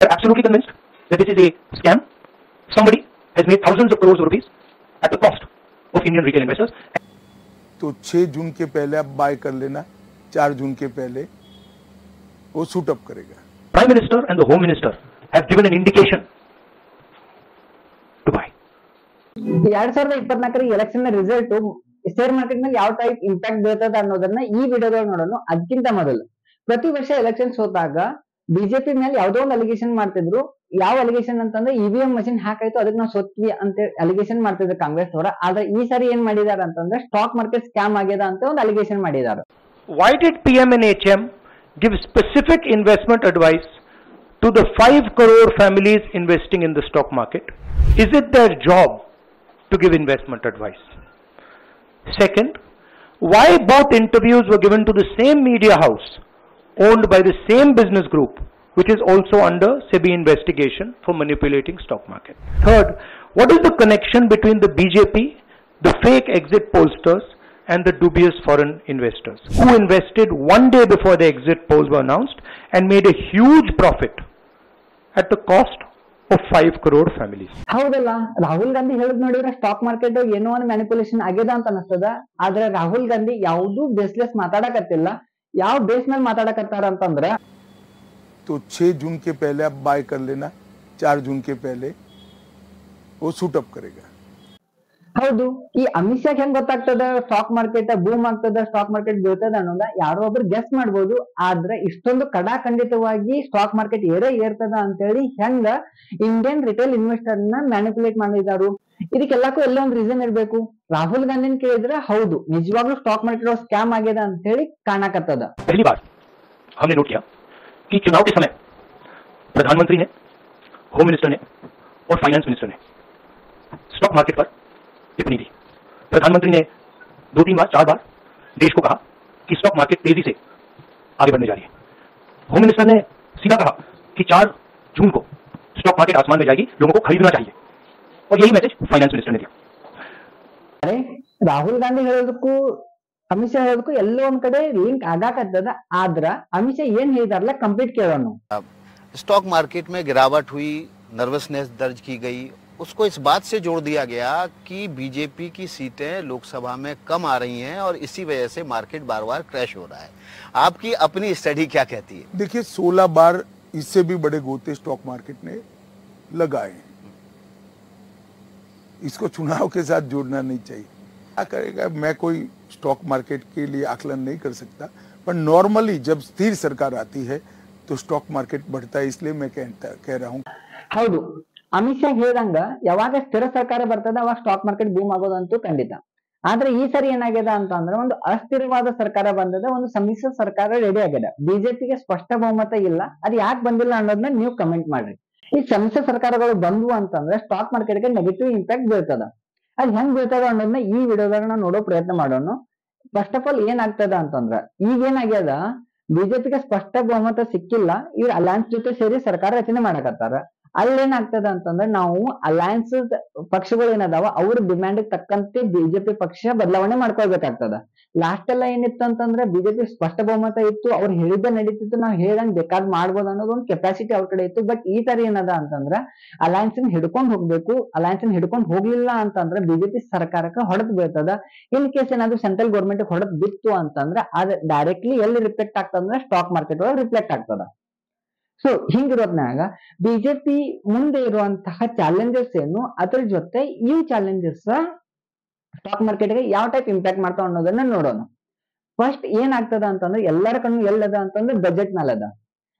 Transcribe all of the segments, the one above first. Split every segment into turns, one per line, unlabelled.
are absolutely convinced that this is a scam. Somebody has made thousands of crores of rupees at the cost of Indian retail investors.
तो 6 जून के पहले आप bye कर लेना, 4 जून के पहले वो सूट अप करेगा.
Prime Minister and the Home Minister have given an indication to buy.
2024 election result share market ನಲ್ಲಿ ಯಾವ ಟೈಪ್ ಇಂಪ್ಯಾಕ್ಟ್ ಬೀಳ್ತದ ಅನ್ನೋದನ್ನ ಈ ವಿಡಿಯೋದಲ್ಲಿ ನೋಡೋಣ. ಅದಕ್ಕಿಂತ ಮೊದಲು ಪ್ರತಿ ವರ್ಷ ಎಲೆಕ್ಷನ್ಸ್ ಹೋದಾಗ ಬಿಜೆಪಿ ಮೇಲೆ ಯಾವ್ದೋ ಒಂದು ಅಲಿಗೇಷನ್ ಮಾಡ್ತಿದ್ರು. ಯಾವ ಅಲಿಗೇಷನ್ ಅಂತಂದ್ರೆ ಇವಿಎಂ ಮಷಿನ್ ಹ್ಯಾಕ್ ಆಯ್ತು, ಅದಕ್ಕೆ ನಾವು ಸೋತ್ವಿ ಅಂತ ಅಲಿಗೇಷನ್ ಮಾಡ್ತಿದ್ರು ಕಾಂಗ್ರೆಸ್ ಅವರ. ಆದ್ರೆ ಈ ಸಾರಿ ಏನ್ ಮಾಡಿದಾರೆ ಅಂತಂದ್ರೆ ಸ್ಟಾಕ್ ಮಾರ್ಕೆಟ್ ಸ್ಕ್ಯಾಮ್ ಆಗ್ಯದ ಅಂತ ಒಂದು ಅಲಿಗೇಷನ್ ಮಾಡಿದ್ದಾರೆ.
Why did PM and HM give specific investment advice to the 5 crore families investing in the stock market? Is it their job to give investment advice? Second, why both interviews were given to the same media house owned by the same business group, which is also under SEBI investigation for manipulating stock market? Third, what is the connection between the BJP, the fake exit pollsters, and the dubious foreign investors who invested one day before the exit polls were announced and made a huge profit at the cost of 5 crore families?
ಹೌದಲ್ಲ, ರಾಹುಲ್ ಗಾಂಧಿ ಹೇಳಿದ್ ನೋಡಿದ್ರೆ stock market ಏನೋ ಒಂದು manipulation ಆಗ್ಯದ ಅಂತ ಅನಿಸ್ತದ. ಆದ್ರೆ ರಾಹುಲ್ ಗಾಂಧಿ ಯಾವ್ದು ಬೇಸ್ಲೆಸ್ ಮಾತಾಡಕತ್ತಿಲ್ಲ. ಯಾವ ಬೇಸ್ ಮೇಲೆ ಮಾತಾಡಕತ್ತಾರ ಅಂತಂದ್ರೆ
तो 6 जून के पहले आप बाय कर लेना, 4 जून के पहले वो सूट अप करेगा.
ಹೌದು, ಈ ಅಮಿತ್ ಶಾ ಹೆಂಗ್ ಗೊತ್ತಾಗ್ತದ ಸ್ಟಾಕ್ ಮಾರ್ಕೆಟ್ ಬೂಮ್ ಆಗ್ತದ, ಸ್ಟಾಕ್ ಮಾರ್ಕೆಟ್ ಬೀಳ್ತದ ಅನ್ನೋದ ಯಾರೋ ಒಬ್ರು ಗೆಸ್ ಮಾಡ್ಬೋದು. ಆದ್ರೆ ಇಷ್ಟೊಂದು ಕಡಾಖಂಡಿತವಾಗಿ ಸ್ಟಾಕ್ ಮಾರ್ಕೆಟ್ ಏರ್ತದ ಅಂತ ಹೇಳಿ ಹೆಂಗ ಇಂಡಿಯನ್ ರಿಟೇಲ್ ಇನ್ವೆಸ್ಟರ್ ನ ಮ್ಯಾನಿಪುಲೇಟ್ ಮಾಡಿದಾರು? ಇದಕ್ಕೆಲ್ಲಕ್ಕೂ ಎಲ್ಲ ಒಂದು ರೀಸನ್ ಇರ್ಬೇಕು. ರಾಹುಲ್ ಗಾಂಧಿನ ಕೇಳಿದ್ರೆ ಹೌದು ನಿಜವಾಗ್ಲೂ ಸ್ಟಾಕ್ ಮಾರ್ಕೆಟ್ ಸ್ಕ್ಯಾಮ್ ಆಗ್ಯದ ಅಂತ ಹೇಳಿ ಕಾಣಕತ್ತದ.
पहली बार हमने नोट किया कि चुनाव के समय प्रधानमंत्री ने, होम मिनिस्टर ने और फाइनेंस मिनिस्टर ने स्टॉक मार्केट पर टिप्पणी दी. प्रधानमंत्री ने 2-3 बार 4 बार देश को कहा कि स्टॉक मार्केट तेजी से आगे बढ़ने जा रही है. होम मिनिस्टर ने सीधा कहा कि 4 जून को स्टॉक मार्केट आसमान में जाएगी, लोगों को खरीदना चाहिए. और यही मैसेज फाइनेंस मिनिस्टर ने दिया.
ಅರೆ ರಾಹುಲ್ ಗಾಂಧಿ ಹೇಳೋದಕ್ಕೂ ಅಮಿತ್ ಶಾ ಹೇಳೋದಕ್ಕೂ ಎಲ್ಲೋ ಒಂದ್ ಕಡೆ ಲಿಂಕ್ ಆಗಾಕತ್ತದ. ಆದ್ರ ಅಮಿತ್ ಶಾ ಏನ್ ಹೇಳಿದಾರಲ್ಲ ಕಂಪ್ಲೀಟ್ ಕೇಳೋಣ.
स्टॉक मार्केट में गिरावट हुई, नर्वसनेस दर्ज की गई, उसको इस बात से जोड़ दिया गया कि बीजेपी की सीटें लोकसभा में कम आ रही हैं और इसी वजह से मार्केट बार बार क्रैश हो रहा है. आपकी अपनी स्टडी क्या कहती है?
देखिए 16 बार इससे भी बड़े गोते स्टॉक मार्केट ने लगाए. इसको चुनाव के साथ जोड़ना नहीं चाहिए. क्या करेगा, मैं कोई स्टॉक मार्केट के लिए आकलन नहीं कर सकता, पर नॉर्मली जब स्थिर सरकार आती है तो स्टॉक मार्केट बढ़ता है. इसलिए मैं कह रहा हूँ.
ಹೌದು, ಅಮಿತ್ ಶಾ ಹೇಳ್ದಂಗ ಯಾವಾಗ ಸ್ಥಿರ ಸರ್ಕಾರ ಬರ್ತದ ಅವಾಗ ಸ್ಟಾಕ್ ಮಾರ್ಕೆಟ್ ಬೂಮ್ ಆಗೋದಂತೂ ಖಂಡಿತ. ಆದ್ರೆ ಈ ಸರಿ ಏನಾಗ್ಯದ ಅಂತ ಅಂದ್ರೆ ಒಂದು ಅಸ್ಥಿರವಾದ ಸರ್ಕಾರ ಬಂದದ, ಒಂದು ಸಮ್ಮಿಶ್ರ ಸರ್ಕಾರ ರೆಡಿ ಆಗ್ಯದ. ಬಿಜೆಪಿಗೆ ಸ್ಪಷ್ಟ ಬಹುಮತ ಇಲ್ಲ. ಅದು ಯಾಕೆ ಬಂದಿಲ್ಲ ಅನ್ನೋದನ್ನ ನೀವು ಕಮೆಂಟ್ ಮಾಡ್ರಿ. ಈ ಸಮ್ಮಿಶ್ರ ಸರ್ಕಾರಗಳು ಬಂದ್ವು ಅಂತಂದ್ರೆ ಸ್ಟಾಕ್ ಮಾರ್ಕೆಟ್ಗೆ ನೆಗೆಟಿವ್ ಇಂಪ್ಯಾಕ್ಟ್ ಬೀಳ್ತದ. ಅದ್ ಹೆಂಗ್ ಬೀಳ್ತದ ಅನ್ನೋದನ್ನ ಈ ವಿಡಿಯೋದಾಗ ನಾವು ನೋಡೋ ಪ್ರಯತ್ನ ಮಾಡೋಣ. ಫಸ್ಟ್ ಆಫ್ ಆಲ್ ಏನಾಗ್ತದ ಅಂತಂದ್ರ ಈಗ ಏನಾಗ್ಯದ, ಬಿಜೆಪಿಗೆ ಸ್ಪಷ್ಟ ಬಹುಮತ ಸಿಕ್ಕಿಲ್ಲ. ಇವ್ರು ಅಲಯನ್ಸ್ ಜೊತೆ ಸೇರಿ ಸರ್ಕಾರ ರಚನೆ ಮಾಡಕತ್ತಾರ. ಅಲ್ಲೇನಾಗ್ತದ ಅಂತಂದ್ರೆ ನಾವು ಅಲಯನ್ಸ್ ಪಕ್ಷಗಳು ಏನದಾವ ಅವ್ರ ಡಿಮ್ಯಾಂಡ್ ತಕ್ಕಂತೆ ಬಿಜೆಪಿ ಪಕ್ಷ ಬದಲಾವಣೆ ಮಾಡ್ಕೊಳ್ಬೇಕಾಗ್ತದ. ಲಾಸ್ಟ್ ಎಲ್ಲ ಏನಿತ್ತು ಅಂತಂದ್ರೆ ಬಿಜೆಪಿ ಸ್ಪಷ್ಟ ಬಹುಮತ ಇತ್ತು, ಅವ್ರು ಹೇಳಿದ್ದ ನಡೀತಿತ್ತು, ನಾವ್ ಹೇಳ್ದಂಗ್ ಬೇಕಾದ್ ಮಾಡ್ಬೋದು ಅನ್ನೋದು ಒಂದು ಕೆಪಾಸಿಟಿ ಅವ್ರ ಕಡೆ ಇತ್ತು. ಬಟ್ ಈ ತರ ಏನದ ಅಂತಂದ್ರ ಅಲಯನ್ಸ್ ಹಿಡ್ಕೊಂಡ್ ಹೋಗ್ಬೇಕು. ಅಲಯನ್ಸ್ ಹಿಡ್ಕೊಂಡ್ ಹೋಗ್ಲಿಲ್ಲ ಅಂತಂದ್ರೆ ಬಿಜೆಪಿ ಸರ್ಕಾರಕ್ಕೆ ಹೊಡೆದ್ ಬೀಳ್ತದ. ಇನ್ ಕೇಸ್ ಏನಾದ್ರು ಸೆಂಟ್ರಲ್ ಗೌರ್ಮೆಂಟ್ ಹೊಡೆದ್ ಬಿತ್ತು ಅಂತಂದ್ರೆ ಅದ್ ಡೈರೆಕ್ಟ್ಲಿ ಎಲ್ಲಿ ರಿಫ್ಲೆಕ್ಟ್ ಆಗ್ತದಂದ್ರೆ ಸ್ಟಾಕ್ ಮಾರ್ಕೆಟ್ ಒಳಗೆ ರಿಫ್ಲೆಕ್ಟ್ ಆಗ್ತದ. ಸೊ ಹಿಂಗಿರೋದ್ನಾಗ ಬಿಜೆಪಿ ಮುಂದೆ ಇರುವಂತಹ ಚಾಲೆಂಜಸ್ ಏನು, ಅದ್ರ ಜೊತೆ ಈ ಚಾಲೆಂಜಸ್ ಸ್ಟಾಕ್ ಮಾರ್ಕೆಟ್ಗೆ ಯಾವ ಟೈಪ್ ಇಂಪ್ಯಾಕ್ಟ್ ಮಾಡ್ತಾವ ಅನ್ನೋದನ್ನ ನೋಡೋಣ. ಫಸ್ಟ್ ಏನಾಗ್ತದ ಅಂತಂದ್ರೆ ಎಲ್ಲರ ಕಣ್ಣು ಎಲ್ಲದ ಅಂತಂದ್ರೆ ಬಜೆಟ್ ಮೇಲದ.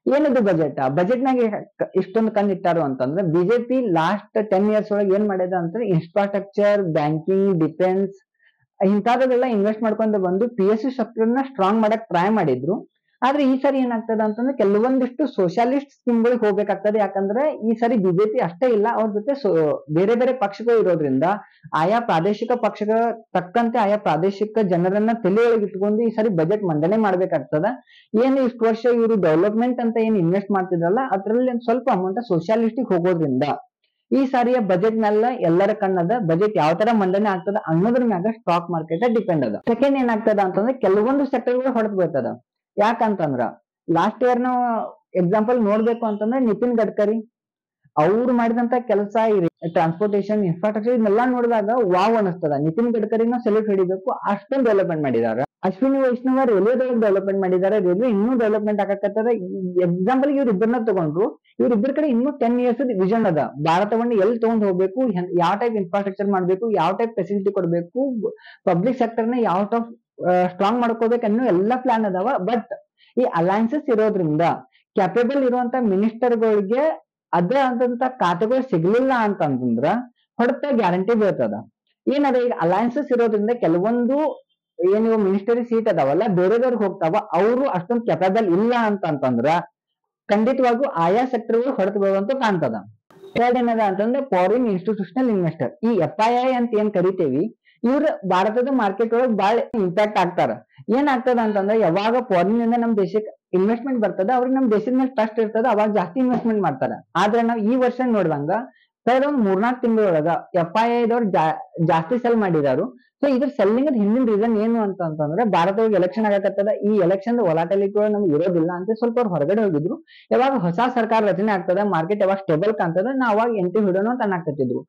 ಏನದು ಬಜೆಟ್? ಬಜೆಟ್ ನಾಗ ಇಷ್ಟೊಂದು ಕಣ್ಣು ಇಟ್ಟಾರು ಅಂತಂದ್ರೆ ಬಿಜೆಪಿ ಲಾಸ್ಟ್ 10 years ಒಳಗೆ ಏನ್ ಮಾಡ್ಯದ ಅಂದ್ರೆ ಇನ್ಫ್ರಾಸ್ಟ್ರಕ್ಚರ್, ಬ್ಯಾಂಕಿಂಗ್, ಡಿಫೆನ್ಸ್ ಇಂಥದೆಲ್ಲ ಇನ್ವೆಸ್ಟ್ ಮಾಡ್ಕೊಂಡು ಬಂದು PSU ಸೆಕ್ಟರ್ ನ ಸ್ಟ್ರಾಂಗ್ ಮಾಡಕ್ ಟ್ರೈ ಮಾಡಿದ್ರು. ಆದ್ರೆ ಈ ಸರಿ ಏನಾಗ್ತದ ಅಂತಂದ್ರೆ ಕೆಲವೊಂದಿಷ್ಟು ಸೋಷಿಯಲಿಸ್ಟ್ ಸ್ಕೀಮ್ಗಳಿಗೆ ಹೋಗ್ಬೇಕಾಗ್ತದೆ. ಯಾಕಂದ್ರೆ ಈ ಸರಿ ಬಿಜೆಪಿ ಅಷ್ಟೇ ಇಲ್ಲ, ಅವ್ರ ಜೊತೆ ಬೇರೆ ಬೇರೆ ಪಕ್ಷಗಳು ಇರೋದ್ರಿಂದ ಆಯಾ ಪ್ರಾದೇಶಿಕ ಪಕ್ಷಗಳ ತಕ್ಕಂತೆ ಆಯಾ ಪ್ರಾದೇಶಿಕ ಜನರನ್ನ ತಲೆಯೊಳಗೆ ಇಟ್ಕೊಂಡು ಈ ಸರಿ ಬಜೆಟ್ ಮಂಡನೆ ಮಾಡ್ಬೇಕಾಗ್ತದ. ಏನು ಇಷ್ಟು ವರ್ಷ ಇವರು ಡೆವಲಪ್ಮೆಂಟ್ ಅಂತ ಏನ್ ಇನ್ವೆಸ್ಟ್ ಮಾಡ್ತಿದ್ರಲ್ಲ ಅದ್ರಲ್ಲಿ ಸ್ವಲ್ಪ ಅಮೌಂಟ್ ಸೋಷಿಯಾಲಿಸ್ಟಿಕ್ ಹೋಗೋದ್ರಿಂದ ಈ ಸಾರಿಯ ಬಜೆಟ್ ಮೇಲೆ ಎಲ್ಲರ ಕಣ್ಣದ. ಬಜೆಟ್ ಯಾವ ತರ ಮಂಡನೆ ಆಗ್ತದ ಅನ್ನೋದ್ರ ಮ್ಯಾಗ ಸ್ಟಾಕ್ ಮಾರ್ಕೆಟ್ ಡಿಪೆಂಡ್ ಅದ. ಸೆಕೆಂಡ್ ಏನಾಗ್ತದ ಅಂತಂದ್ರೆ ಕೆಲವೊಂದು ಸೆಕ್ಟರ್ಗಳು ಹೊಡೆದ್ ಬೀಳ್ತದ. ಯಾಕಂತಂದ್ರ ಲಾಸ್ಟ್ ಇಯರ್ ನಾವು ಎಕ್ಸಾಂಪಲ್ ನೋಡ್ಬೇಕು ಅಂತಂದ್ರೆ ನಿತಿನ್ ಗಡ್ಕರಿ ಅವ್ರು ಮಾಡಿದಂತ ಕೆಲಸ, ಟ್ರಾನ್ಸ್ಪೋರ್ಟೇಶನ್, ಇನ್ಫ್ರಾಸ್ಟ್ರಕ್ಚರ್ ಇದನ್ನೆಲ್ಲ ನೋಡಿದಾಗ ವಾವ್ ಅನಿಸ್ತದ. ನಿತಿನ್ ಗಡ್ಕರಿನ ಸೆಲ್ಯೂಟ್ ಹಿಡಿಬೇಕು, ಅಷ್ಟೊಂದು ಡೆವಲಪ್ಮೆಂಟ್ ಮಾಡಿದ್ದಾರೆ. ಅಶ್ವಿನಿ ವೈಷ್ಣವ ರೈಲ್ವೆದೊಳಗೆ ಡೆವಲಪ್ಮೆಂಟ್ ಮಾಡಿದ್ದಾರೆ, ರೈಲ್ವೆ ಇನ್ನೂ ಡೆವಲಪ್ಮೆಂಟ್ ಆಗಕತ್ತದ. ಎಕ್ಸಾಂಪಲ್ ಇವ್ರಿಬ್ಬರನ್ನ ತಗೊಂಡ್ರು, ಇವ್ರಿಬ್ಬರ ಕಡೆ ಇನ್ನೂ 10 years ವಿಷನ್ ಅದ. ಭಾರತವನ್ನು ಎಲ್ಲಿ ತಗೊಂಡ್ ಹೋಗ್ಬೇಕು, ಯಾವ ಟೈಪ್ ಇನ್ಫ್ರಾಸ್ಟ್ರಕ್ಚರ್ ಮಾಡ್ಬೇಕು, ಯಾವ ಟೈಪ್ ಫೆಸಿಲಿಟಿ ಕೊಡ್ಬೇಕು, ಪಬ್ಲಿಕ್ ಸೆಕ್ಟರ್ ನ ಯಾವ ಟೈಪ್ ಸ್ಟ್ರಾಂಗ್ ಮಾಡ್ಕೋಬೇಕು ಅನ್ನೋ ಎಲ್ಲಾ ಪ್ಲಾನ್ ಅದಾವ. ಬಟ್ ಈ ಅಲಯನ್ಸಸ್ ಇರೋದ್ರಿಂದ ಕ್ಯಾಪೇಬಲ್ ಇರುವಂತ ಮಿನಿಸ್ಟರ್ಗಳಿಗೆ ಅದೇ ಆದಂತ ಖಾತೆಗಳು ಸಿಗ್ಲಿಲ್ಲ ಅಂತಂದ್ರ ಹೊಡೆತ ಗ್ಯಾರಂಟಿ ಬೀಳ್ತದ. ಏನದ ಈಗ ಅಲಯನ್ಸಸ್ ಇರೋದ್ರಿಂದ ಕೆಲವೊಂದು ಏನು ಮಿನಿಸ್ಟರಿ ಸೀಟ್ ಅದಾವಲ್ಲ ಬೇರೆದವ್ರಿಗೆ ಹೋಗ್ತಾವ, ಅವರು ಅಷ್ಟೊಂದು ಕೆಪೇಬಲ್ ಇಲ್ಲ ಅಂತಂದ್ರ ಖಂಡಿತವಾಗೂ ಆಯಾ ಸೆಕ್ಟರ್ಗಳು ಹೊಡೆತ ಬೀಳುವಂತ ಕಾಣ್ತದ. ಎರಡನೇದ ಅಂತಂದ್ರೆ ಫಾರಿನ್ ಇನ್ಸ್ಟಿಟ್ಯೂಷನಲ್ ಇನ್ವೆಸ್ಟರ್, ಈ FII ಅಂತ ಏನ್ ಕರಿತೇವಿ, ಇವ್ರ ಭಾರತದ ಮಾರ್ಕೆಟ್ ಒಳಗೆ ಬಹಳ ಇಂಪ್ಯಾಕ್ಟ್ ಆಗ್ತಾರ. ಏನಾಗ್ತದ ಅಂತಂದ್ರೆ ಯಾವಾಗ ಫಾರಿನ್ ಇಂದ ನಮ್ ದೇಶಕ್ಕೆ ಇನ್ವೆಸ್ಟ್ಮೆಂಟ್ ಬರ್ತದ, ಅವ್ರಿಗೆ ನಮ್ ದೇಶದ ಮೇಲೆ ಟ್ರಸ್ಟ್ ಇರ್ತದ, ಅವಾಗ ಜಾಸ್ತಿ ಇನ್ವೆಸ್ಟ್ಮೆಂಟ್ ಮಾಡ್ತಾರ. ಆದ್ರೆ ನಾವು ಈ ವರ್ಷ ನೋಡಿದಂಗ ಕಳೆದ ಒಂದ್ 3-4 ತಿಂಗಳೊಳಗ FII ದವ್ರು ಜಾಸ್ತಿ ಸೆಲ್ ಮಾಡಿದಾರು. ಸೊ ಇದ್ರ ಸೆಲ್ಲಿಂಗ್ ಹಿಂದಿನ ರೀಸನ್ ಏನು ಅಂತಂದ್ರೆ ಭಾರತದಾಗ ಎಲೆಕ್ಷನ್ ಆಗಕತ್ತದ, ಈ ಎಲೆಕ್ಷನ್ ವೊಲಾಟಿಲಿಟಿ ನಮ್ಗೆ ಇರೋದಿಲ್ಲ ಅಂತ ಸ್ವಲ್ಪ ಅವ್ರು ಹೊರಗಡೆ ಹೋಗಿದ್ರು. ಯಾವಾಗ ಹೊಸ ಸರ್ಕಾರ ರಚನೆ ಆಗ್ತದ, ಮಾರ್ಕೆಟ್ ಯಾವಾಗ ಸ್ಟೇಬಲ್ ಕಾಣ್ತದ, ನಾವು ಅವಾಗ ಎಂಟ್ರಿ ಹಿಡೋಣ ಅಂತ ಅನ್ನಾಕತ್ತಿದ್ರು.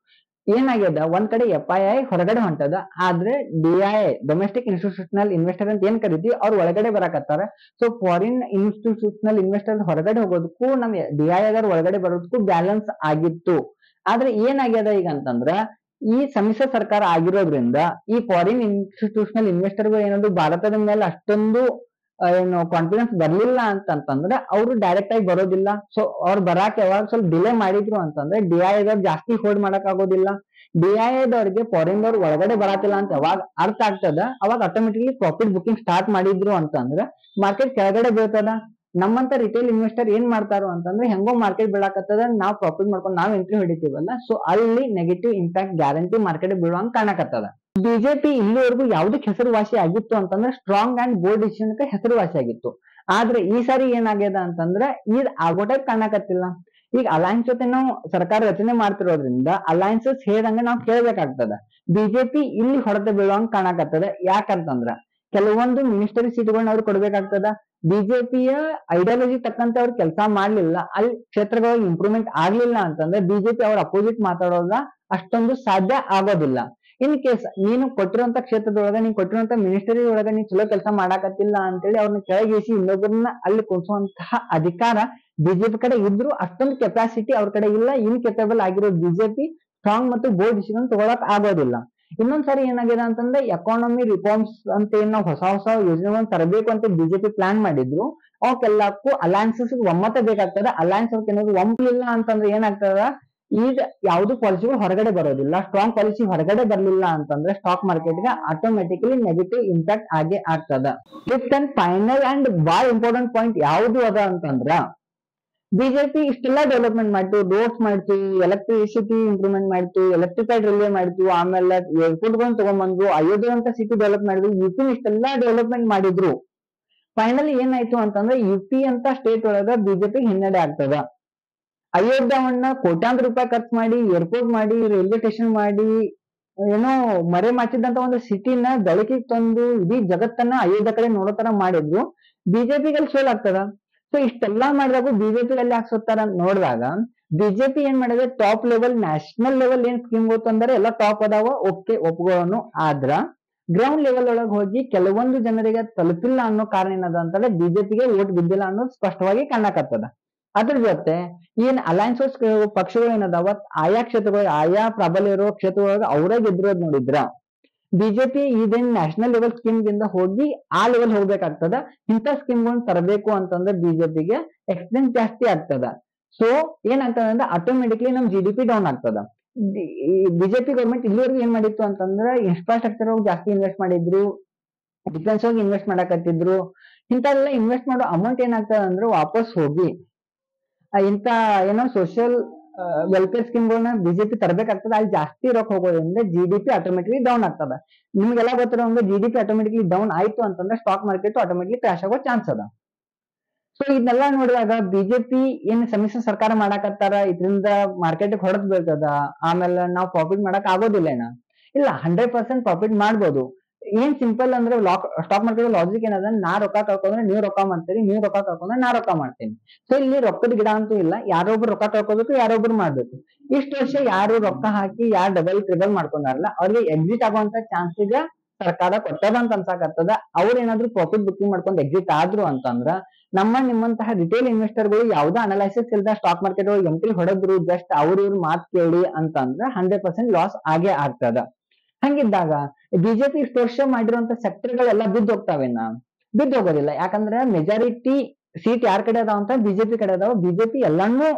ಏನಾಗ್ಯದ, ಒಂದ್ ಕಡೆ FII ಹೊರಗಡೆ ಹೊಂಟದ, ಆದ್ರೆ DII ಡೊಮೆಸ್ಟಿಕ್ ಇನ್ಸ್ಟಿಟ್ಯೂಷನಲ್ ಇನ್ವೆಸ್ಟರ್ ಅಂತ ಏನ್ ಕರಿತೀವಿ ಅವ್ರು ಒಳಗಡೆ ಬರಾಕತ್ತಾರ. ಸೊ ಫಾರಿನ್ ಇನ್ಸ್ಟಿಟ್ಯೂಷನಲ್ ಇನ್ವೆಸ್ಟರ್ ಹೊರಗಡೆ ಹೋಗೋದಕ್ಕೂ ನಮ್ DII ಒಳಗಡೆ ಬರೋದಕ್ಕೂ ಬ್ಯಾಲೆನ್ಸ್ ಆಗಿತ್ತು. ಆದ್ರೆ ಏನಾಗ್ಯದ ಈಗ ಅಂತಂದ್ರ ಈ ಸಮ್ಮಿಶ್ರ ಸರ್ಕಾರ ಆಗಿರೋದ್ರಿಂದ ಈ ಫಾರಿನ್ ಇನ್ಸ್ಟಿಟ್ಯೂಷನಲ್ ಇನ್ವೆಸ್ಟರ್ಗಳು ಏನಾದ್ರು ಭಾರತದ ಮೇಲೆ ಅಷ್ಟೊಂದು ಏನು ಕಾನ್ಫಿಡೆನ್ಸ್ ಬರ್ಲಿಲ್ಲ ಅಂತಂದ್ರೆ ಅವರು ಡೈರೆಕ್ಟ್ ಆಗಿ ಬರೋದಿಲ್ಲ. ಸೊ ಅವ್ರು ಬರಾಕ್ ಯಾವಾಗ ಸ್ವಲ್ಪ ಡಿಲೇ ಮಾಡಿದ್ರು ಅಂತಂದ್ರೆ DII ದವ್ರು ಜಾಸ್ತಿ ಹೋಲ್ಡ್ ಮಾಡಕ್ ಆಗೋದಿಲ್ಲ. DII ದವ್ರಿಗೆ ಫಾರಿನ್ ದವ್ರು ಒಳಗಡೆ ಬರಾತಿಲ್ಲ ಅಂತ ಯಾವಾಗ ಅರ್ಥ ಆಗ್ತದ, ಅವಾಗ ಆಟೋಮೆಟಿಕ್ಲಿ ಪ್ರಾಫಿಟ್ ಬುಕಿಂಗ್ ಸ್ಟಾರ್ಟ್ ಮಾಡಿದ್ರು ಅಂತಂದ್ರೆ ಮಾರ್ಕೆಟ್ ಕೆಳಗಡೆ ಬೀಳ್ತದ. ನಮ್ಮಂತ ರಿಟೇಲ್ ಇನ್ವೆಸ್ಟರ್ ಏನ್ ಮಾಡ್ತಾರೋ ಅಂತಂದ್ರೆ ಹೆಂಗೋ ಮಾರ್ಕೆಟ್ ಬೀಳಾಕತ್ತದ, ನಾವು ಪ್ರಾಫಿಟ್ ಮಾಡ್ಕೊಂಡು ನಾವು ಎಂಟ್ರಿ ಹೊಡಿತೀವಲ್ಲ, ಸೊ ಅಲ್ಲಿ ನೆಗೆಟಿವ್ ಇಂಪ್ಯಾಕ್ಟ್ ಗ್ಯಾರಂಟಿ ಮಾರ್ಕೆಟ್ ಬೀಳುವಂಗ್ ಕಾಣಕತ್ತದ. ಬಿಜೆಪಿ ಇಲ್ಲಿವರೆಗೂ ಯಾವ್ದಕ್ ಹೆಸರುವಾಸಿ ಆಗಿತ್ತು ಅಂತಂದ್ರೆ ಸ್ಟ್ರಾಂಗ್ ಅಂಡ್ ಬೋಲ್ಡ್ ಡಿಸಿಷನ್ ಹೆಸರುವಾಸಿ ಆಗಿತ್ತು. ಆದ್ರೆ ಈ ಸಾರಿ ಏನಾಗ್ಯದ ಅಂತಂದ್ರೆ ಇದ್ ಆಗೋ ಟೈಪ್ ಕಾಣಕತ್ತಿಲ್ಲ. ಈಗ ಅಲಯನ್ಸ್ ಜೊತೆ ನಾವು ಸರ್ಕಾರ ರಚನೆ ಮಾಡ್ತಿರೋದ್ರಿಂದ ಅಲಯನ್ಸಸ್ ಹೇಳ್ದಂಗ ನಾವು ಕೇಳ್ಬೇಕಾಗ್ತದ. ಬಿಜೆಪಿ ಇಲ್ಲಿ ಹೊಡೆತ ಬೀಳುವಂಗ್ ಕಾಣಕತ್ತದ. ಯಾಕಂತಂದ್ರ ಕೆಲವೊಂದು ಮಿನಿಸ್ಟರಿ ಸೀಟ್ಗಳನ್ನ ಅವ್ರು ಕೊಡ್ಬೇಕಾಗ್ತದ. ಬಿಜೆಪಿಯ ಐಡಿಯಾಲಜಿ ತಕ್ಕಂತೆ ಅವ್ರು ಕೆಲಸ ಮಾಡ್ಲಿಲ್ಲ, ಅಲ್ಲಿ ಕ್ಷೇತ್ರಗಳಿಗೆ ಇಂಪ್ರೂವ್ಮೆಂಟ್ ಆಗ್ಲಿಲ್ಲ ಅಂತಂದ್ರೆ ಬಿಜೆಪಿ ಅವ್ರ ಅಪೋಸಿಟ್ ಮಾತಾಡೋದ ಅಷ್ಟೊಂದು ಸಾಧ್ಯ ಆಗೋದಿಲ್ಲ. ಇನ್ ಕೇಸ್ ನೀನು ಕೊಟ್ಟಿರುವಂತ ಕ್ಷೇತ್ರದೊಳಗ, ನೀನ್ ಕೊಟ್ಟಿರುವಂತ ಮಿನಿಸ್ಟರಿ ಒಳಗ ನೀನ್ ಚಲೋ ಕೆಲಸ ಮಾಡಾಕತ್ತಿಲ್ಲ ಅಂತೇಳಿ ಅವ್ರನ್ನ ಕೆಳಗಿಸಿ ಇನ್ನೊಬ್ಬರನ್ನ ಅಲ್ಲಿ ಕೂರಿಸುವಂತಹ ಅಧಿಕಾರ ಬಿಜೆಪಿ ಕಡೆ ಇದ್ರು ಅಷ್ಟೊಂದು ಕೆಪಾಸಿಟಿ ಅವ್ರ ಕಡೆ ಇಲ್ಲ. ಇನ್ಕೆಪೇಬಲ್ ಆಗಿರೋ ಬಿಜೆಪಿ ಸ್ಟ್ರಾಂಗ್ ಮತ್ತು ಬೋಲ್ಡ್ ಡಿಸಿಷನ್ ತಗೊಳಕ್ ಆಗೋದಿಲ್ಲ. ಇನ್ನೊಂದ್ಸರಿ ಏನಾಗಿದೆ ಅಂತಂದ್ರೆ ಎಕಾನಮಿ ರಿಫಾರ್ಮ್ಸ್ ಅಂತ ಏನ್ ನಾವು ಹೊಸ ಹೊಸ ಯೋಜನೆಗಳನ್ನ ತರಬೇಕು ಅಂತ ಬಿಜೆಪಿ ಪ್ಲಾನ್ ಮಾಡಿದ್ರು, ಅವಕ್ಕೆಲ್ಲಕ್ಕೂ ಅಲಯನ್ಸಸ್ ಒಮ್ಮತ ಬೇಕಾಗ್ತದೆ. ಅಲಯನ್ಸ್ ಅವ್ರಿಗೆ ಏನಾದ್ರು ಒಮ್ಮಲಿಲ್ಲ ಅಂತಂದ್ರೆ ಏನಾಗ್ತದ, ಈಗ ಯಾವ್ದು ಪಾಲಿಸಿಗಳು ಹೊರಗಡೆ ಬರೋದಿಲ್ಲ. ಸ್ಟ್ರಾಂಗ್ ಪಾಲಿಸಿ ಹೊರಗಡೆ ಬರ್ಲಿಲ್ಲ ಅಂತಂದ್ರೆ ಸ್ಟಾಕ್ ಮಾರ್ಕೆಟ್ ಗೆ ಆಟೋಮೆಟಿಕಲಿ ನೆಗೆಟಿವ್ ಇಂಪ್ಯಾಕ್ಟ್ ಆಗೇ ಆಗ್ತದ. ಫಿಫ್ತ್ ಅಂಡ್ ಫೈನಲ್ ಅಂಡ್ ಬಹಳ ಇಂಪಾರ್ಟೆಂಟ್ ಪಾಯಿಂಟ್ ಯಾವ್ದು ಅದ ಅಂತಂದ್ರ, ಬಿಜೆಪಿ ಇಷ್ಟೆಲ್ಲಾ ಡೆವಲಪ್ಮೆಂಟ್ ಮಾಡ್ತು, ರೋಡ್ಸ್ ಮಾಡ್ತು, ಎಲೆಕ್ಟ್ರಿಸಿಟಿ ಇಂಪ್ರೂವ್ಮೆಂಟ್ ಮಾಡ್ತು, ಎಲೆಕ್ಟ್ರಿಫೈಡ್ ರೈಲ್ವೆ ಮಾಡ್ತು, ಆಮೇಲೆ ಏರ್ಪೋರ್ಟ್ ಗಳನ್ನ ತಗೊಂಡ್ಬಂದ್ರು, ಅಯೋಧ್ಯೆ ಅಂತ ಸಿಟಿ ಡೆವಲಪ್ ಮಾಡಿದ್ರು, ಯುಪಿ ಇಷ್ಟೆಲ್ಲಾ ಡೆವಲಪ್ಮೆಂಟ್ ಮಾಡಿದ್ರು. ಫೈನಲಿ ಏನಾಯ್ತು ಅಂತಂದ್ರೆ ಯುಪಿ ಅಂತ ಸ್ಟೇಟ್ ಒಳಗ ಬಿಜೆಪಿ ಹಿನ್ನಡೆ ಆಗ್ತದ. ಅಯೋಧ್ಯವನ್ನ ಕೋಟ್ಯಾಂತರ ರೂಪಾಯಿ ಖರ್ಚು ಮಾಡಿ, ಏರ್ಪೋರ್ಟ್ ಮಾಡಿ, ರೈಲ್ವೆ ಸ್ಟೇಷನ್ ಮಾಡಿ, ಏನೋ ಮರೆ ಮಾಚಿದಂತ ಒಂದು ಸಿಟಿನ ಬೆಳಕಿಗೆ ತಂದು ಇಡೀ ಜಗತ್ತನ್ನ ಅಯೋಧ್ಯ ಕಡೆ ನೋಡೋ ತರ ಮಾಡಿದ್ರು. ಬಿಜೆಪಿಗೆ ಸೋಲ್ ಆಗ್ತದ. ಸೊ ಇಷ್ಟೆಲ್ಲಾ ಮಾಡಿದಾಗ ಬಿಜೆಪಿ ಅಲ್ಲಿ ಹಾಕ್ಸೋತಾರ ಅಂತ ನೋಡಿದಾಗ ಬಿಜೆಪಿ ಏನ್ ಮಾಡಿದ್ರೆ ಟಾಪ್ ಲೆವೆಲ್, ನ್ಯಾಷನಲ್ ಲೆವೆಲ್ ಏನ್ ಸ್ಕೀಮ್ ಗೊತ್ತು ಅಂದ್ರೆ ಎಲ್ಲ ಟಾಪ್ ಅದಾವ, ಓಕೆ ಒಪ್ಕೊಳ್ಳೋನು. ಆದ್ರ ಗ್ರೌಂಡ್ ಲೆವೆಲ್ ಒಳಗೆ ಹೋಗಿ ಕೆಲವೊಂದು ಜನರಿಗೆ ತಲುಪಿಲ್ಲ ಅನ್ನೋ ಕಾರಣ ಏನದ ಅಂತಂದ್ರೆ ಬಿಜೆಪಿಗೆ ವೋಟ್ ಬಿದ್ದಿಲ್ಲ ಅನ್ನೋದು ಸ್ಪಷ್ಟವಾಗಿ ಕಾಣಕತ್ತದ. ಅದ್ರ ಜೊತೆ ಏನ್ ಅಲಯನ್ಸ್ ಪಕ್ಷಗಳು ಏನದಾವ, ಆಯಾ ಕ್ಷೇತ್ರಗಳು, ಆಯಾ ಪ್ರಾಬಲ್ಯ ಇರೋ ಕ್ಷೇತ್ರದೊಳಗ ಅವರೇ ಗೆದ್ದಿರೋದ್ ನೋಡಿದ್ರ ಬಿಜೆಪಿ ಇದೇನ್ ನ್ಯಾಷನಲ್ ಲೆವೆಲ್ ಸ್ಕೀಮ್ ದಿಂದ ಹೋಗಿ ಆ ಲೆವೆಲ್ ಹೋಗ್ಬೇಕಾಗ್ತದ. ಇಂಥ ಸ್ಕೀಮ್ಗಳನ್ನ ತರಬೇಕು ಅಂತಂದ್ರೆ ಬಿಜೆಪಿಗೆ ಎಕ್ಸ್ಪೆನ್ಸ್ ಜಾಸ್ತಿ ಆಗ್ತದ. ಸೊ ಏನಾಗ್ತದ ಅಂದ್ರೆ ಆಟೋಮೆಟಿಕ್ಲಿ ನಮ್ GDP ಡೌನ್ ಆಗ್ತದ. ಬಿಜೆಪಿ ಗೌರ್ಮೆಂಟ್ ಇಲ್ಲಿವರೆಗೂ ಏನ್ ಮಾಡಿತ್ತು ಅಂತಂದ್ರೆ ಇನ್ಫ್ರಾಸ್ಟ್ರಕ್ಚರ್ ಹೋಗಿ ಜಾಸ್ತಿ ಇನ್ವೆಸ್ಟ್ ಮಾಡಿದ್ರು, ಡಿಫೆನ್ಸ್ ಹೋಗಿ ಇನ್ವೆಸ್ಟ್ ಮಾಡಕತ್ತಿದ್ರು. ಇಂಥವೆಲ್ಲ ಇನ್ವೆಸ್ಟ್ ಮಾಡೋ ಅಮೌಂಟ್ ಏನಾಗ್ತದ ಅಂದ್ರೆ ವಾಪಸ್ ಹೋಗಿ ಇಂತ ಏನೋ ಸೋಷಿಯಲ್ ವೆಲ್ಫೇರ್ ಸ್ಕೀಮ್ಗಳನ್ನ ಬಿಜೆಪಿ ತರಬೇಕಾಗ್ತದೆ. ಅಲ್ಲಿ ಜಾಸ್ತಿ ರೊಕ್ಕ ಹೋಗೋದ್ರಿಂದ GDP ಆಟೋಮೆಟಿಕ್ಲಿ ಡೌನ್ ಆಗ್ತದ. ನಿಮ್ಗೆಲ್ಲ ಗೊತ್ತಿರೋ ಒಂದು GDP ಆಟೋಮೆಟಿಕ್ಲಿ ಡೌನ್ ಆಯ್ತು ಅಂತಂದ್ರೆ ಸ್ಟಾಕ್ ಮಾರ್ಕೆಟ್ ಆಟೋಮೆಟಿಕ್ಲಿ ಕ್ರಾಶ್ ಆಗೋ ಚಾನ್ಸ್ ಅದ. ಸೊ ಇದನ್ನೆಲ್ಲ ನೋಡಿದಾಗ ಬಿಜೆಪಿ ಏನ್ ಸಮ್ಮಿಶ್ರ ಸರ್ಕಾರ ಮಾಡಾಕತ್ತಾರ, ಇದರಿಂದ ಮಾರ್ಕೆಟ್ ಹೊಡೆದ್ ಬೀಳ್ತದ, ಆಮೇಲೆ ನಾವು ಪ್ರಾಫಿಟ್ ಮಾಡಕ್ ಆಗೋದಿಲ್ಲ ಏನ? ಇಲ್ಲ, 100% ಪ್ರಾಫಿಟ್ ಮಾಡ್ಬೋದು. ಏನ್ ಸಿಂಪಲ್ ಅಂದ್ರೆ ಸ್ಟಾಕ್ ಮಾರ್ಕೆಟ್ ಲಾಜಿಕ್ ಏನದ, ನಾ ರೊಕ್ಕ ಕಳ್ಕೊಂಡ್ರೆ ನೀವ್ ರೊಕ್ಕ ಮಾಡ್ತೀರಿ, ನೀವ್ ರೊಕ್ಕ ಕಳ್ಕೊಂಡ್ರೆ ನಾ ರೊಕ್ಕ ಮಾಡ್ತೀನಿ. ಸೊ ಇಲ್ಲಿ ರೊಕ್ಕದ ಗಿಡ ಅಂತೂ ಇಲ್ಲ, ಯಾರೊಬ್ರು ರೊಕ್ಕ ಕಳ್ಕೋಬೇಕು, ಯಾರೊಬ್ರು ಮಾಡ್ಬೇಕು. ಇಷ್ಟು ವರ್ಷ ಯಾರು ರೊಕ್ಕ ಹಾಕಿ ಯಾರು ಡಬಲ್ ಟ್ರಿಬಲ್ ಮಾಡ್ಕೊಂಡಾರಲ್ಲ ಅವ್ರಿಗೆ ಎಕ್ಸಿಟ್ ಆಗುವಂತ ಚಾನ್ಸ್ ಈಗ ಸರ್ಕಾರ ಕೊಟ್ಟದ ಅಂತ ಅನ್ಸಾಕತ್ತದ. ಅವ್ರ ಏನಾದ್ರು ಪ್ರಾಫಿಟ್ ಬುಕಿಂಗ್ ಮಾಡ್ಕೊಂಡು ಎಕ್ಸಿಟ್ ಆದ್ರು ಅಂತಂದ್ರ ನಿಮ್ಮಂತಹ ರಿಟೇಲ್ ಇನ್ವೆಸ್ಟರ್ ಗಳು ಯಾವ್ದೋ ಅನಲೈಸಿಸ್ ಇಲ್ದ ಸ್ಟಾಕ್ ಮಾರ್ಕೆಟ್ ಒಳಗೆ ಎಂಟ್ರಿ ಹೊಡೆದ್ರು, ಜಸ್ಟ್ ಇವ್ರ ಮಾತ್ ಕೇಳಿ ಅಂತಂದ್ರ 100% ಲಾಸ್ ಆಗೇ ಆಗ್ತದ. ಹಂಗಿದ್ದಾಗ ಬಿಜೆಪಿ ಇಷ್ಟು ವರ್ಷ ಮಾಡಿರುವಂತ ಸೆಕ್ಟರ್ ಗಳೆಲ್ಲ ಬಿದ್ದು ಹೋಗ್ತಾವೇನ? ಬಿದ್ದು ಹೋಗೋದಿಲ್ಲ. ಯಾಕಂದ್ರೆ ಮೆಜಾರಿಟಿ ಸೀಟ್ ಯಾರ ಕಡೆ ಅದಾವ ಅಂತ ಬಿಜೆಪಿ ಕಡೆ ಅದಾವ. ಬಿಜೆಪಿ ಎಲ್ಲಾನು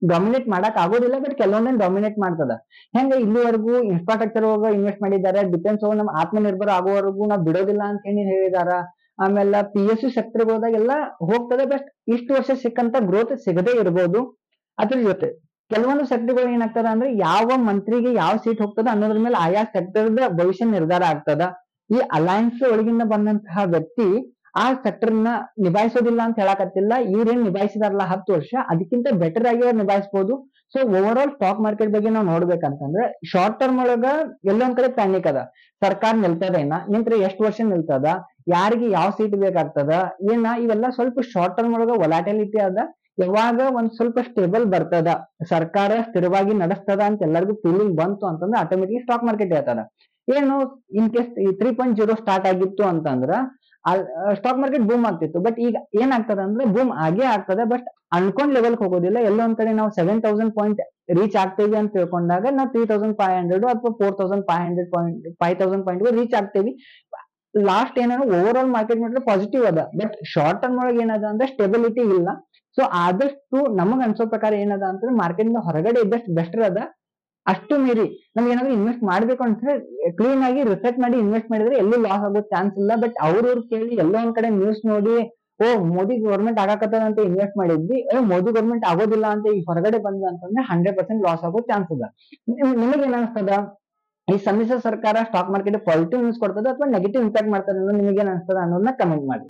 ಡಾಮಿನೇಟ್ ಮಾಡಕ್ ಆಗೋದಿಲ್ಲ, ಬಟ್ ಕೆಲವೊಂದನ್ನ ಡಾಮಿನೇಟ್ ಮಾಡ್ತದ. ಹೆಂಗ ಇಲ್ಲಿವರೆಗೂ ಇನ್ಫ್ರಾಸ್ಟ್ರಕ್ಚರ್ ಒಳಗ ಇನ್ವೆಸ್ಟ್ ಮಾಡಿದ್ದಾರೆ, ಡಿಫೆನ್ಸ್ ಒಳಗ ನಮ್ ಆತ್ಮನಿರ್ಭರ ಆಗೋವರೆಗೂ ನಾವು ಬಿಡೋದಿಲ್ಲ ಅಂತ ಹೇಳಿ ಹೇಳಿದಾರ. ಆಮೇಲೆ PSU ಸೆಕ್ಟರ್ ಹೋದಾಗೆಲ್ಲ ಹೋಗ್ತದೆ, ಬಟ್ ಇಷ್ಟು ವರ್ಷ ಸಿಕ್ಕಂತ ಗ್ರೋತ್ ಸಿಗದೇ ಇರ್ಬೋದು. ಅದ್ರ ಜೊತೆ ಕೆಲವೊಂದು ಸೆಕ್ಟರ್ಗಳು ಏನಾಗ್ತದ ಅಂದ್ರೆ ಯಾವ ಮಂತ್ರಿಗೆ ಯಾವ ಸೀಟ್ ಹೋಗ್ತದ ಅನ್ನೋದ್ರ ಮೇಲೆ ಆಯಾ ಸೆಕ್ಟರ್ ಭವಿಷ್ಯ ನಿರ್ಧಾರ ಆಗ್ತದ. ಈ ಅಲಯನ್ಸ್ ಒಳಗಿಂದ ಬಂದಂತಹ ವ್ಯಕ್ತಿ ಆ ಸೆಕ್ಟರ್ ನ ನಿಭಾಯಿಸೋದಿಲ್ಲ ಅಂತ ಹೇಳಕತ್ತಿಲ್ಲ. ಇವ್ರೇನ್ ನಿಭಾಯಿಸಿದಾರಲ್ಲ 10 ವರ್ಷ, ಅದಕ್ಕಿಂತ ಬೆಟರ್ ಆಗಿ ಅವ್ರು ನಿಭಾಯಿಸಬಹುದು. So over all stock market ಬಗ್ಗೆ ನಾವು ನೋಡ್ಬೇಕಂತಂದ್ರೆ ಶಾರ್ಟ್ ಟರ್ಮ್ ಒಳಗ ಎಲ್ಲೊಂದ್ ಕಡೆ ಪ್ಯಾನಿಕ್ ಅದ. ಸರ್ಕಾರ ನಿಲ್ತದೇನ, ನಿಂತ್ರೆ ಎಷ್ಟು ವರ್ಷ ನಿಲ್ತದ, ಯಾರಿಗೆ ಯಾವ ಸೀಟ್ ಬೇಕಾಗ್ತದ ಏನ, ಇವೆಲ್ಲ ಸ್ವಲ್ಪ ಶಾರ್ಟ್ ಟರ್ಮ್ ಒಳಗ ವೊಲಾಟಿಲಿಟಿ ಅದ. ಯಾವಾಗ ಒಂದ್ ಸ್ವಲ್ಪ ಸ್ಟೇಬಲ್ ಬರ್ತದ, ಸರ್ಕಾರ ಸ್ಥಿರವಾಗಿ ನಡೆಸ್ತದ ಅಂತ ಎಲ್ಲರಿಗೂ ಫೀಲಿಂಗ್ ಬಂತು ಅಂತಂದ್ರೆ ಆಟೋಮೆಟಿಕ್ ಸ್ಟಾಕ್ ಮಾರ್ಕೆಟ್ ಹೇಳ್ತದ. ಏನು ಇನ್ ಕೇಸ್ 3.0 ಸ್ಟಾರ್ಟ್ ಆಗಿತ್ತು ಅಂತಂದ್ರ ಸ್ಟಾಕ್ ಮಾರ್ಕೆಟ್ ಬೂಮ್ ಆಗ್ತಿತ್ತು. ಬಟ್ ಈಗ ಏನಾಗ್ತದ ಅಂದ್ರೆ ಬೂಮ್ ಆಗೇ ಆಗ್ತದೆ, ಬಟ್ ಅನ್ಕೊಂಡ್ ಲೆವೆಲ್ ಹೋಗೋದಿಲ್ಲ. ಎಲ್ಲೊಂದ್ ಕಡೆ ನಾವು 7,000 ಪಾಯಿಂಟ್ ರೀಚ್ ಆಗ್ತೇವಿ ಅಂತ ತಿಳ್ಕೊಂಡಾಗ ನಾವು 3,500 ಅಥವಾ 4,500 ಪಾಯಿಂಟ್ ರೀಚ್ ಆಗ್ತೇವಿ. ಲಾಸ್ಟ್ ಏನಾದ್ರು ಓವರ್ ಆಲ್ ಮಾರ್ಕೆಟ್ ಮಾಡಿದ್ರೆ ಪಾಸಿಟಿವ್ ಅದ, ಬಟ್ ಶಾರ್ಟ್ ಟರ್ಮ್ ಒಳಗೆ ಏನದ ಅಂದ್ರೆ ಸ್ಟೆಬಿಲಿಟಿ ಇಲ್ಲ. ಸೊ ಆದಷ್ಟು ನಮಗ್ ಅನ್ಸೋ ಪ್ರಕಾರ ಏನದ ಅಂತಂದ್ರೆ ಮಾರ್ಕೆಟ್ ಇಂದ ಹೊರಗಡೆ ಇದ್ದಷ್ಟು ಬೆಸ್ಟರ್ ಅದ. ಅಷ್ಟು ಮೀರಿ ನಮ್ಗೆ ಏನಾದ್ರು ಇನ್ವೆಸ್ಟ್ ಮಾಡ್ಬೇಕು ಅಂದ್ರೆ ಕ್ಲೀನ್ ಆಗಿ ರಿಸರ್ಚ್ ಮಾಡಿ ಇನ್ವೆಸ್ಟ್ ಮಾಡಿದ್ರೆ ಎಲ್ಲೂ ಲಾಸ್ ಆಗೋ ಚಾನ್ಸ್ ಇಲ್ಲ. ಬಟ್ ಅವ್ರು ಕೇಳಿ ಎಲ್ಲೋ ಒಂದ್ ಕಡೆ ನ್ಯೂಸ್ ನೋಡಿ ಮೋದಿ ಗವರ್ಮೆಂಟ್ ಆಗಾಕತ್ತದ ಅಂತ ಇನ್ವೆಸ್ಟ್ ಮಾಡಿದ್ವಿ, ಮೋದಿ ಗವರ್ಮೆಂಟ್ ಆಗೋದಿಲ್ಲ ಅಂತ ಈಗ ಹೊರಗಡೆ ಬಂದ ಅಂತಂದ್ರೆ 100% ಲಾಸ್ ಆಗೋ ಚಾನ್ಸ್ ಅದ. ನಿಮಗೆ ಏನ್ ಈ ಸಮ್ಮಿಶ್ರ ಸರ್ಕಾರ ಸ್ಟಾಕ್ ಮಾರ್ಕೆಟ್ ಪಾಸಿಟಿವ್ ನ್ಯೂಸ್ ಕೊಡ್ತದ ಅಥವಾ ನೆಗೆಟಿವ್ ಇಂಪ್ಯಾಕ್ಟ್ ಮಾಡ್ತದೆ ಅನ್ನೋದು ನಿಮಗೆ ಏನ್ ಅನ್ಸ್ತದ ಅನ್ನೋದನ್ನ ಕಮೆಂಟ್ ಮಾಡಿ.